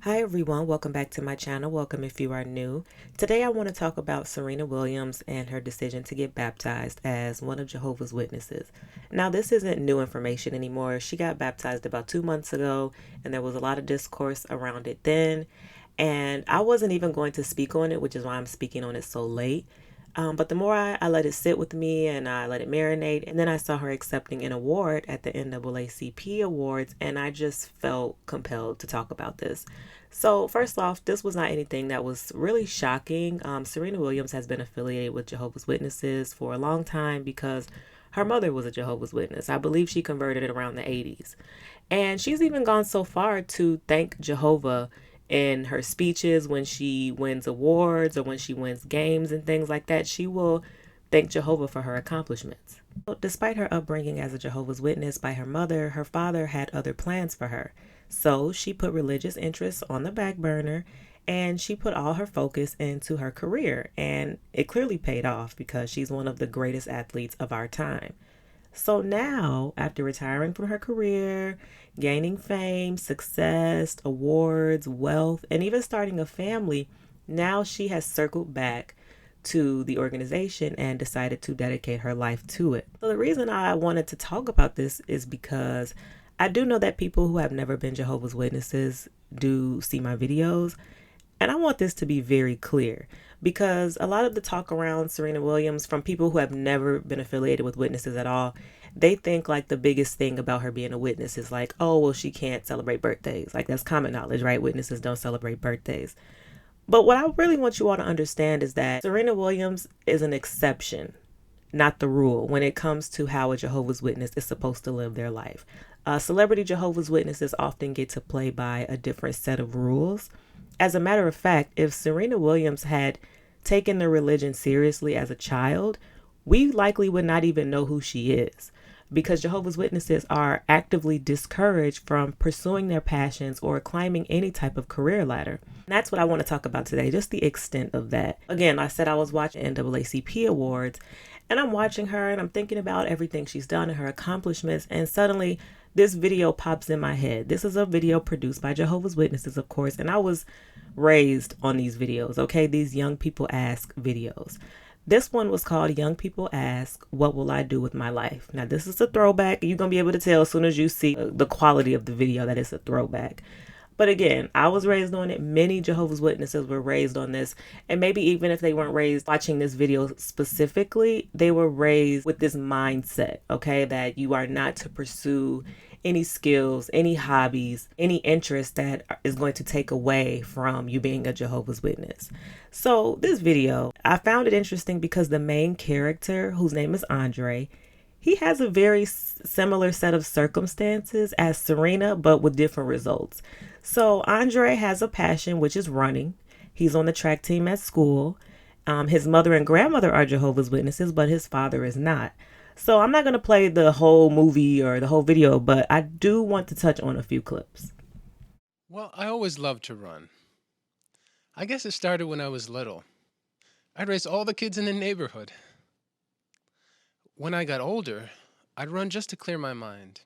Hi everyone, welcome back to my channel. Welcome if you are new. Today I want to talk about Serena Williams and her decision to get baptized as one of Jehovah's Witnesses. Now this isn't new information anymore. She got baptized about 2 months ago and there was a lot of discourse around it then. And I wasn't even going to speak on it, which is why I'm speaking on it so late. But the more I let it sit with me and I let it marinate, and then I saw her accepting an award at the NAACP Awards, and I just felt compelled to talk about this. So, first off, this was not anything that was really shocking. Serena Williams has been affiliated with Jehovah's Witnesses for a long time because her mother was a Jehovah's Witness. I believe she converted around the 80s. And she's even gone so far to thank Jehovah in her speeches when she wins awards or when she wins games and things like that. She will thank Jehovah for her accomplishments. Despite her upbringing as a Jehovah's Witness by her mother, her father had other plans for her. So she put religious interests on the back burner and she put all her focus into her career. And it clearly paid off because she's one of the greatest athletes of our time. So now, after retiring from her career, gaining fame, success, awards, wealth, and even starting a family, now she has circled back to the organization and decided to dedicate her life to it. So the reason I wanted to talk about this is because I do know that people who have never been Jehovah's Witnesses do see my videos. And I want this to be very clear because a lot of the talk around Serena Williams from people who have never been affiliated with witnesses at all, they think like the biggest thing about her being a witness is like, oh, well, she can't celebrate birthdays. Like that's common knowledge, right? Witnesses don't celebrate birthdays. But what I really want you all to understand is that Serena Williams is an exception, not the rule, when it comes to how a Jehovah's Witness is supposed to live their life. Celebrity Jehovah's Witnesses often get to play by a different set of rules. As a matter of fact, if Serena Williams had taken the religion seriously as a child, we likely would not even know who she is because Jehovah's Witnesses are actively discouraged from pursuing their passions or climbing any type of career ladder. And that's what I want to talk about today, just the extent of that. Again, I said I was watching NAACP Awards and I'm watching her and I'm thinking about everything she's done and her accomplishments, and suddenly this video pops in my head. This is a video produced by Jehovah's Witnesses, of course, and I was raised on these videos, okay? These Young People Ask videos. This one was called Young People Ask, What Will I Do With My Life? Now, this is a throwback. You're going to be able to tell as soon as you see the quality of the video that it's a throwback. But again, I was raised on it. Many Jehovah's Witnesses were raised on this. And maybe even if they weren't raised watching this video specifically, they were raised with this mindset, okay, that you are not to pursue any skills, any hobbies, any interest that is going to take away from you being a Jehovah's Witness. So this video, I found it interesting because the main character, whose name is Andre, he has a very similar set of circumstances as Serena, but with different results. So Andre has a passion, which is running. He's on the track team at school. His mother and grandmother are Jehovah's Witnesses, but his father is not. So I'm not going to play the whole movie or the whole video, but I do want to touch on a few clips. Well, I always loved to run. I guess it started when I was little. I'd race all the kids in the neighborhood. When I got older, I'd run just to clear my mind.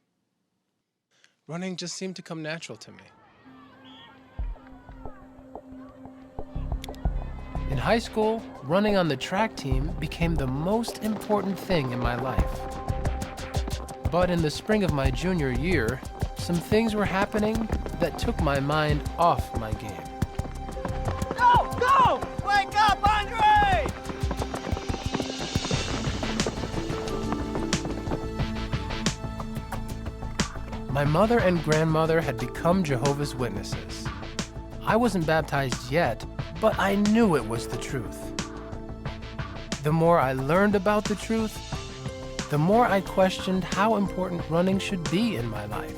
Running just seemed to come natural to me. In high school, running on the track team became the most important thing in my life. But in the spring of my junior year, some things were happening that took my mind off my game. Go! Go! Wake up, Andre! My mother and grandmother had become Jehovah's Witnesses. I wasn't baptized yet, but I knew it was the truth. The more I learned about the truth, the more I questioned how important running should be in my life.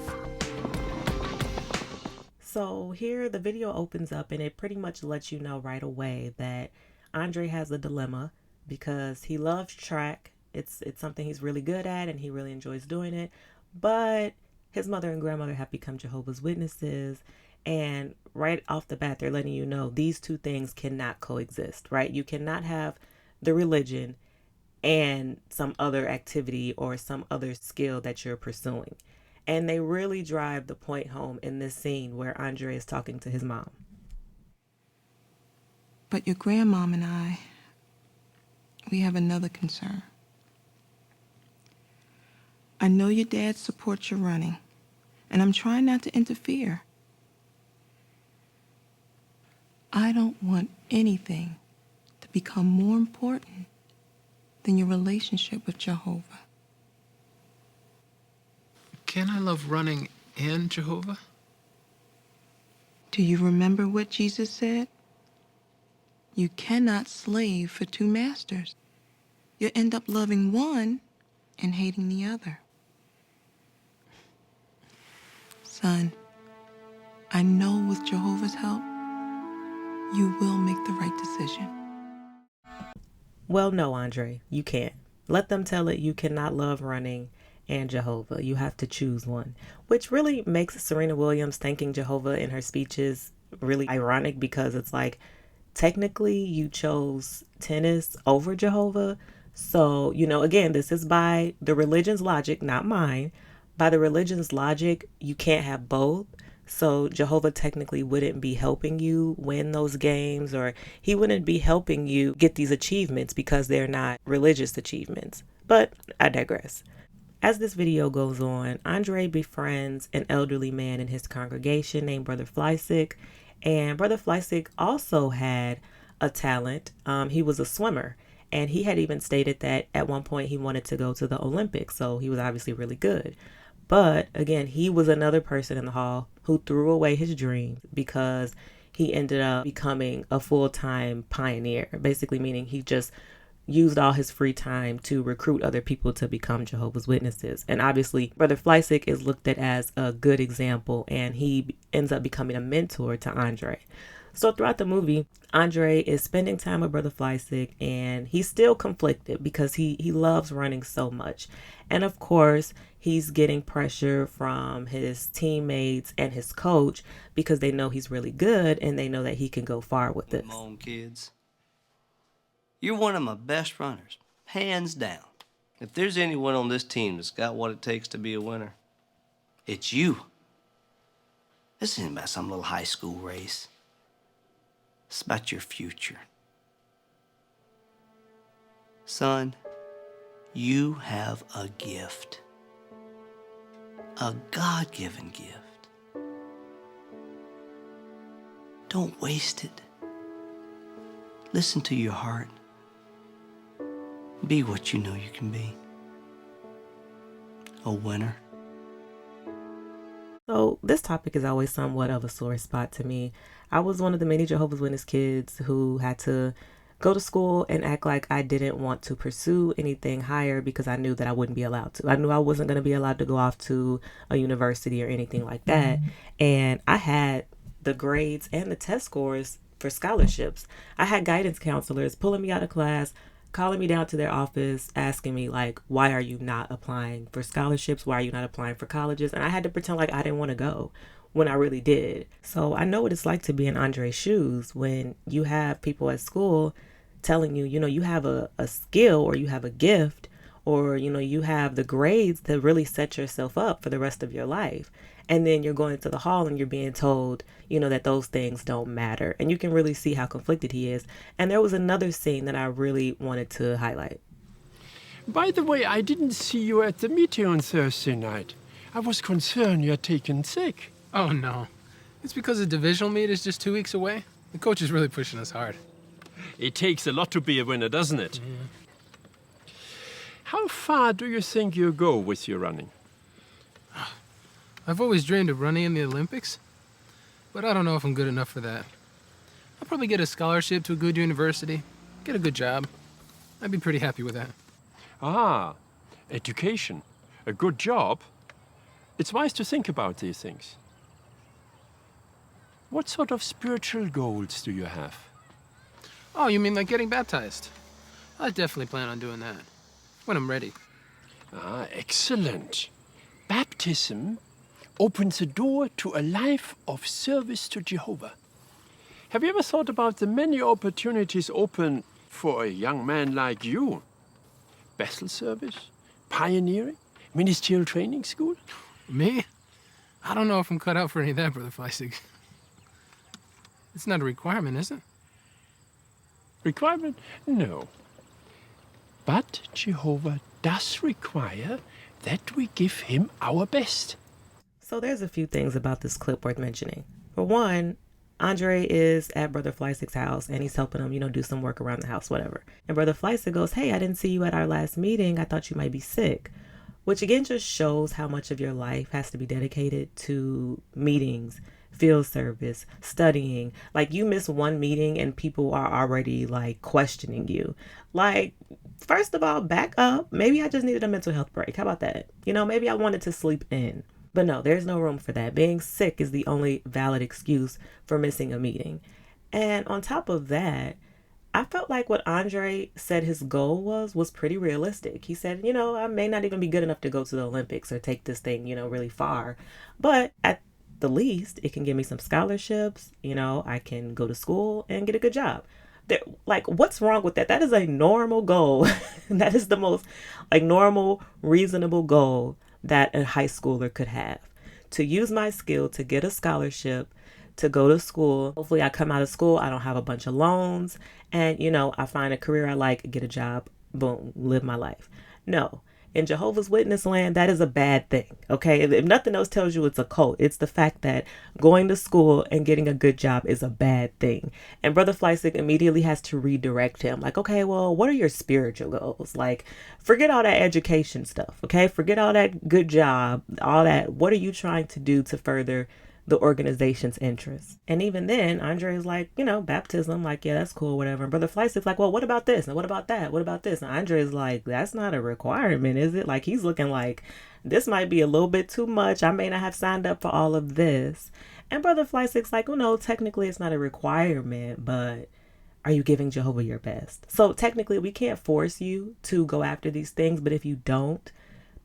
So here the video opens up and it pretty much lets you know right away that Andre has a dilemma because he loves track. It's something he's really good at and he really enjoys doing it. But his mother and grandmother have become Jehovah's Witnesses. And right off the bat, they're letting you know these two things cannot coexist, right? You cannot have the religion and some other activity or some other skill that you're pursuing. And they really drive the point home in this scene where Andre is talking to his mom. But your grandmom and I, we have another concern. I know your dad supports your running, and I'm trying not to interfere. I don't want anything to become more important than your relationship with Jehovah. Can I love running and Jehovah? Do you remember what Jesus said? You cannot slave for two masters. You'll end up loving one and hating the other. Son, I know with Jehovah's help, you will make the right decision. Well, no, Andre, you can't. Let them tell it you cannot love running and Jehovah. You have to choose one, which really makes Serena Williams thanking Jehovah in her speeches really ironic, because it's like, technically you chose tennis over Jehovah. So, again, this is by the religion's logic, not mine. By the religion's logic, you can't have both. So Jehovah technically wouldn't be helping you win those games, or he wouldn't be helping you get these achievements because they're not religious achievements. But I digress. As this video goes on, Andre befriends an elderly man in his congregation named Brother Fleisig. And Brother Fleisig also had a talent. He was a swimmer. And he had even stated that at one point he wanted to go to the Olympics. So he was obviously really good. But again, he was another person in the hall who threw away his dreams because he ended up becoming a full-time pioneer, basically meaning he just used all his free time to recruit other people to become Jehovah's Witnesses. And obviously, Brother Fleisig is looked at as a good example, and he ends up becoming a mentor to Andre. So throughout the movie, Andre is spending time with Brother Fleisig, and he's still conflicted because he loves running so much. And of course, he's getting pressure from his teammates and his coach because they know he's really good and they know that he can go far with this. Come on, kids. You're one of my best runners, hands down. If there's anyone on this team that's got what it takes to be a winner, it's you. This isn't about some little high school race. It's about your future. Son, you have a gift. A God-given gift. Don't waste it. Listen to your heart. Be what you know you can be. A winner. So this topic is always somewhat of a sore spot to me. I was one of the many Jehovah's Witness kids who had to go to school and act like I didn't want to pursue anything higher because I knew that I wouldn't be allowed to. I knew I wasn't going to be allowed to go off to a university or anything like that. And I had the grades and the test scores for scholarships. I had guidance counselors pulling me out of class, calling me down to their office, asking me like, why are you not applying for scholarships? Why are you not applying for colleges? And I had to pretend like I didn't want to go when I really did. So I know what it's like to be in Andre's shoes when you have people at school telling you, you have a skill or you have a gift or, you have the grades that really set yourself up for the rest of your life. And then you're going to the hall and you're being told, that those things don't matter. And you can really see how conflicted he is. And there was another scene that I really wanted to highlight. By the way, I didn't see you at the meeting on Thursday night. I was concerned you had taken sick. Oh, no. It's because the divisional meet is just 2 weeks away. The coach is really pushing us hard. It takes a lot to be a winner, doesn't it? Yeah. How far do you think you'll go with your running? I've always dreamed of running in the Olympics, but I don't know if I'm good enough for that. I'll probably get a scholarship to a good university, get a good job. I'd be pretty happy with that. Ah, education, a good job. It's wise to think about these things. What sort of spiritual goals do you have? Oh, you mean like getting baptized? I definitely plan on doing that, when I'm ready. Ah, excellent. Baptism opens the door to a life of service to Jehovah. Have you ever thought about the many opportunities open for a young man like you? Bethel service, pioneering, ministerial training school? Me? I don't know if I'm cut out for any of that, Brother Fleissig. It's not a requirement, is it? Requirement? No. But Jehovah does require that we give him our best. So there's a few things about this clip worth mentioning. For one, Andre is at Brother Fleisig's house and he's helping him, do some work around the house, whatever. And Brother Fleissig goes, "Hey, I didn't see you at our last meeting. I thought you might be sick." Which again just shows how much of your life has to be dedicated to meetings, field service, studying. Like, you miss one meeting and people are already like questioning you. Like, first of all, back up. Maybe I just needed a mental health break. How about that? Maybe I wanted to sleep in. But no, there's no room for that. Being sick is the only valid excuse for missing a meeting. And on top of that, I felt like what Andre said his goal was pretty realistic. He said, I may not even be good enough to go to the Olympics or take this thing, really far. But at the least, it can give me some scholarships. I can go to school and get a good job. Like, what's wrong with that? That is a normal goal. That is the most normal, reasonable goal that a high schooler could have. To use my skill to get a scholarship, to go to school. Hopefully I come out of school, I don't have a bunch of loans, and I find a career I like, get a job, boom, live my life. No. In Jehovah's Witness land, that is a bad thing, okay? If nothing else tells you it's a cult, it's the fact that going to school and getting a good job is a bad thing. And Brother Fleissig immediately has to redirect him. Like, okay, well, what are your spiritual goals? Like, forget all that education stuff, okay? Forget all that good job, all that. What are you trying to do to further the organization's interests? And even then, Andre is like, baptism, like, yeah, that's cool, whatever. And Brother Fleisig's like, well, what about this? And what about that? What about this? And Andre is like, that's not a requirement, is it? Like, he's looking like, this might be a little bit too much. I may not have signed up for all of this. And Brother Fleisig's like, well, no, technically it's not a requirement, but are you giving Jehovah your best? So technically we can't force you to go after these things, but if you don't,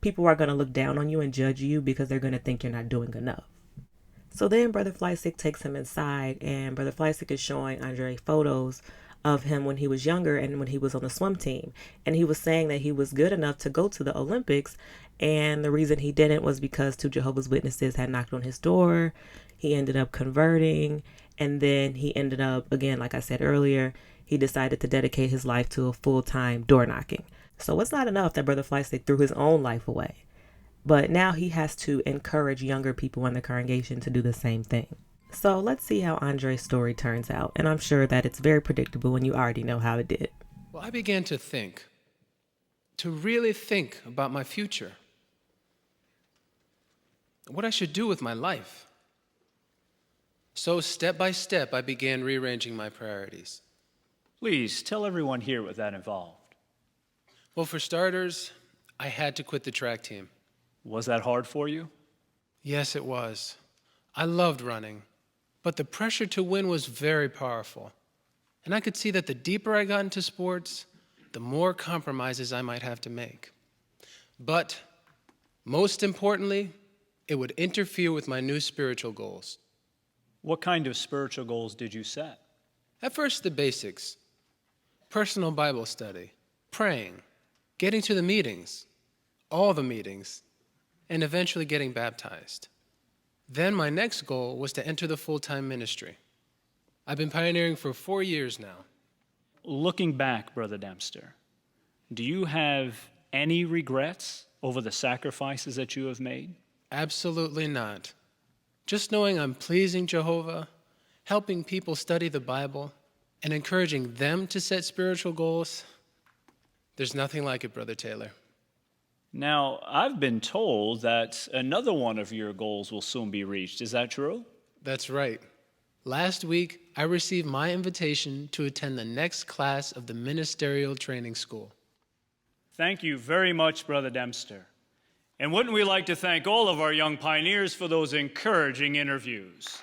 people are going to look down on you and judge you because they're going to think you're not doing enough. So then Brother Fleissig takes him inside, and Brother Fleissig is showing Andre photos of him when he was younger and when he was on the swim team. And he was saying that he was good enough to go to the Olympics, and the reason he didn't was because two Jehovah's Witnesses had knocked on his door. He ended up converting, and then he ended up, again, like I said earlier, he decided to dedicate his life to a full-time door knocking. So it's not enough that Brother Fleissig threw his own life away. But now he has to encourage younger people in the congregation to do the same thing. So let's see how Andre's story turns out. And I'm sure that it's very predictable and you already know how it did. Well, I began to really think about my future. What I should do with my life. So step by step, I began rearranging my priorities. Please tell everyone here what that involved. Well, for starters, I had to quit the track team. Was that hard for you? Yes, it was. I loved running, but the pressure to win was very powerful. And I could see that the deeper I got into sports, the more compromises I might have to make. But most importantly, it would interfere with my new spiritual goals. What kind of spiritual goals did you set? At first, the basics: personal Bible study, praying, getting to the meetings, all the meetings, and eventually getting baptized. Then my next goal was to enter the full-time ministry. I've been pioneering for 4 years now. Looking back, Brother Dempster, do you have any regrets over the sacrifices that you have made? Absolutely not. Just knowing I'm pleasing Jehovah, helping people study the Bible, and encouraging them to set spiritual goals, there's nothing like it, Brother Taylor. Now, I've been told that another one of your goals will soon be reached. Is that true? That's right. Last week, I received my invitation to attend the next class of the Ministerial Training School. Thank you very much, Brother Dempster. And wouldn't we like to thank all of our young pioneers for those encouraging interviews?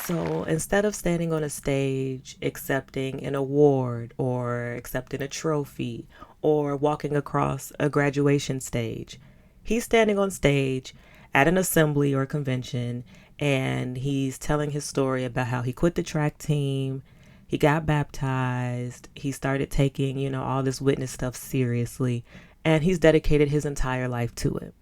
So instead of standing on a stage accepting an award or accepting a trophy or walking across a graduation stage, he's standing on stage at an assembly or convention and he's telling his story about how he quit the track team, he got baptized, he started taking, all this witness stuff seriously, and he's dedicated his entire life to it.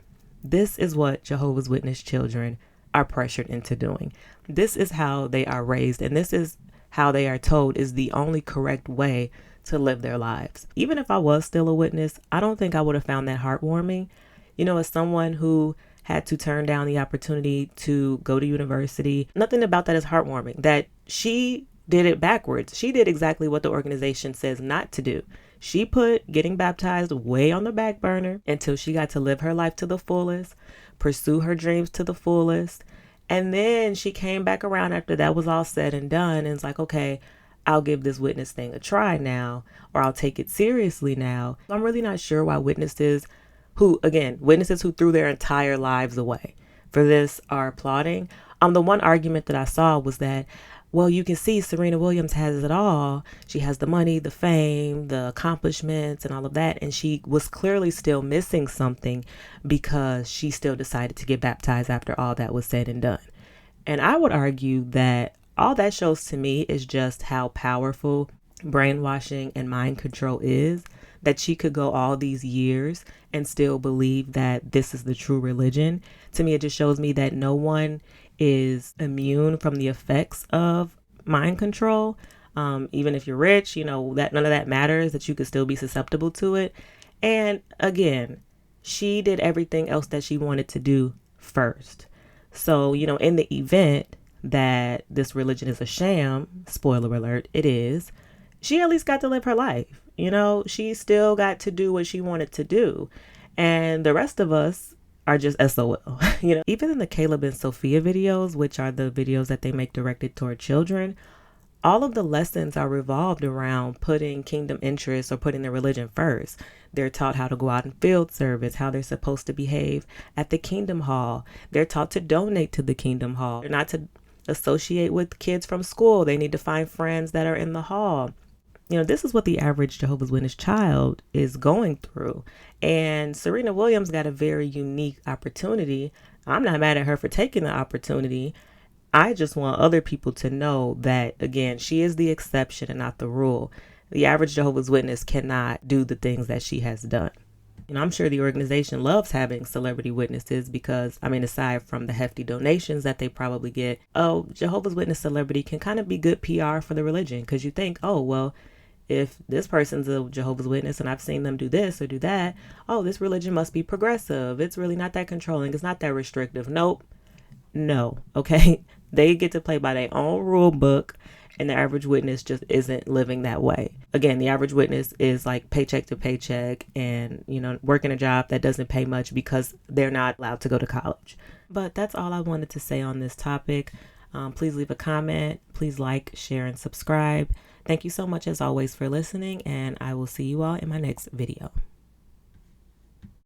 This is what Jehovah's Witness children are pressured into doing. This is how they are raised, and this is how they are told is the only correct way to live their lives. Even if I was still a witness, I don't think I would have found that heartwarming. You know, as someone who had to turn down the opportunity to go to university, nothing about that is heartwarming. That she did it backwards. She did exactly what the organization says not to do. She put getting baptized way on the back burner until she got to live her life to the fullest, pursue her dreams to the fullest. And then she came back around after that was all said and done and it's like, okay, I'll give this witness thing a try now, or I'll take it seriously now. I'm really not sure why witnesses who threw their entire lives away for this are applauding. The one argument that I saw was that, well, you can see Serena Williams has it all. She has the money, the fame, the accomplishments, and all of that. And she was clearly still missing something because she still decided to get baptized after all that was said and done. And I would argue that all that shows to me is just how powerful brainwashing and mind control is, that she could go all these years and still believe that this is the true religion. To me, it just shows me that no one is immune from the effects of mind control. Even if you're rich, you know, that none of that matters, that you could still be susceptible to it. And again, she did everything else that she wanted to do first. So, you know, in the event that this religion is a sham, spoiler alert, it is, she at least got to live her life. You know, she still got to do what she wanted to do. And the rest of us are just SOL. You know, even in the Caleb and Sophia videos, which are the videos that they make directed toward children, all of the lessons are revolved around putting kingdom interests or putting the religion first. They're taught how to go out in field service, how they're supposed to behave at the Kingdom Hall. They're taught to donate to the Kingdom Hall. They're not to associate with kids from school. They need to find friends that are in the hall. You know, this is what the average Jehovah's Witness child is going through. And Serena Williams got a very unique opportunity. I'm not mad at her for taking the opportunity. I just want other people to know that, again, she is the exception and not the rule. The average Jehovah's Witness cannot do the things that she has done. You know, I'm sure the organization loves having celebrity witnesses because, I mean, aside from the hefty donations that they probably get, Jehovah's Witness celebrity can kind of be good PR for the religion, because you think, oh, well, if this person's a Jehovah's Witness and I've seen them do this or do that, oh, this religion must be progressive. It's really not that controlling. It's not that restrictive. Nope. No. Okay. They get to play by their own rule book, and the average witness just isn't living that way. Again, the average witness is like paycheck to paycheck and, you know, working a job that doesn't pay much because they're not allowed to go to college. But that's all I wanted to say on this topic. Please leave a comment. Please like, share, and subscribe. Thank you so much as always for listening, and I will see you all in my next video.